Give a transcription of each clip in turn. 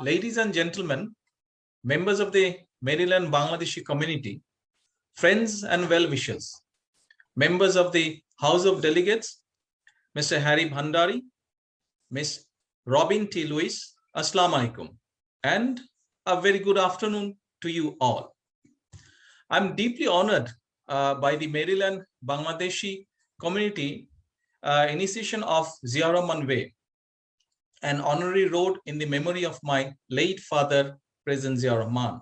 Ladies and gentlemen, members of the Maryland Bangladeshi community, friends and well-wishers, members of the House of Delegates, Mr. Harry Bhandari, Ms. Robin T. Lewis, Assalamu alaikum, and a very good afternoon to you all. I'm deeply honored by the Maryland Bangladeshi community initiation of Zia Rahman Way, an honorary road in the memory of my late father, President Zia Rahman.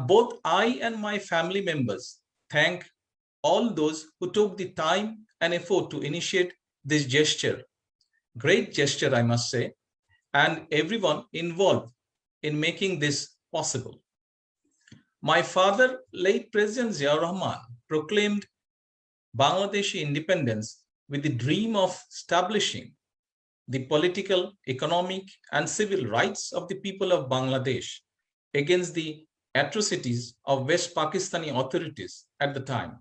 Both I and my family members thank all those who took the time and effort to initiate this gesture, great gesture I must say, and everyone involved in making this possible. My father, late President Zia Rahman, proclaimed Bangladeshi independence with the dream of establishing the political, economic, and civil rights of the people of Bangladesh against the atrocities of West Pakistani authorities at the time,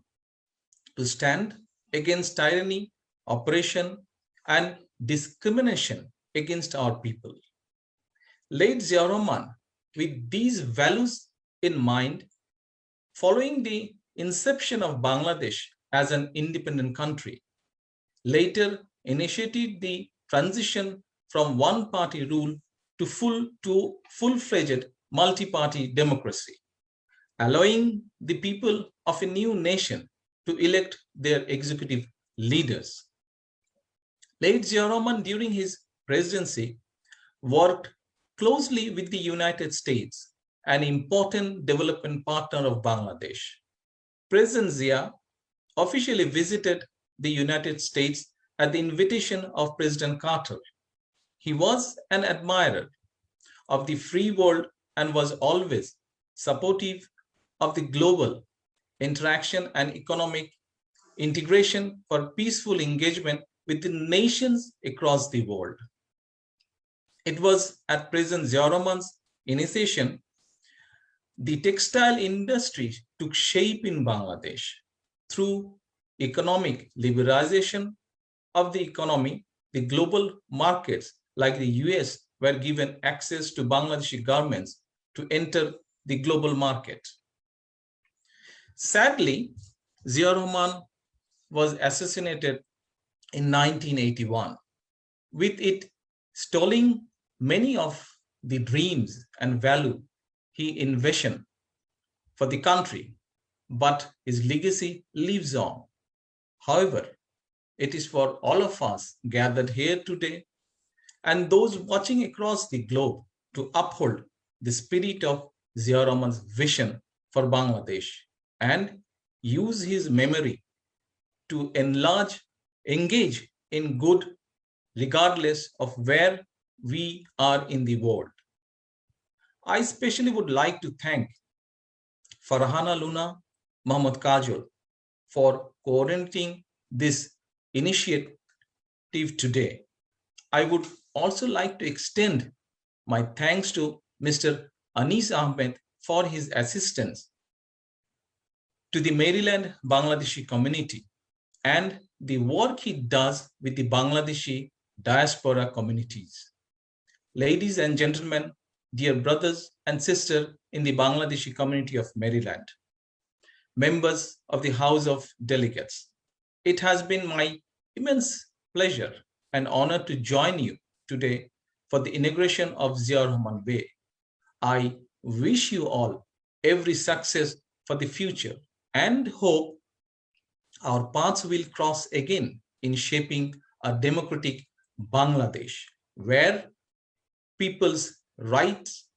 to stand against tyranny, oppression, and discrimination against our people. Late Zia Rahman, with these values in mind, following the inception of Bangladesh as an independent country, later initiated the transition from one-party rule to full-fledged multi-party democracy, allowing the people of a new nation to elect their executive leaders. Late Zia Rahman, during his presidency, worked closely with the United States, an important development partner of Bangladesh. President Zia officially visited the United States at the invitation of President Carter. He was an admirer of the free world and was always supportive of the global interaction and economic integration for peaceful engagement with the nations across the world. It was at President Zia Rahman's initiation the textile industry took shape in Bangladesh through economic liberalization of the economy. The global markets like the US were given access to Bangladeshi garments to enter the global market. Sadly, Zia Rahman was assassinated in 1981, with it stalling many of the dreams and value he envisioned for the country, but his legacy lives on. However, it is for all of us gathered here today and those watching across the globe to uphold the spirit of Zia Rahman's vision for Bangladesh and use his memory to engage in good regardless of where we are in the world. I especially would like to thank Farhana Luna Muhammad Kajol for coordinating this initiative today. I would also like to extend my thanks to Mr. Anis Ahmed for his assistance to the Maryland Bangladeshi community and the work he does with the Bangladeshi diaspora communities. Ladies and gentlemen, dear brothers and sisters in the Bangladeshi community of Maryland, members of the House of Delegates, it has been my immense pleasure and honor to join you today for the inauguration of Zia Rahman Way. I wish you all every success for the future and hope our paths will cross again in shaping a democratic Bangladesh where people's rights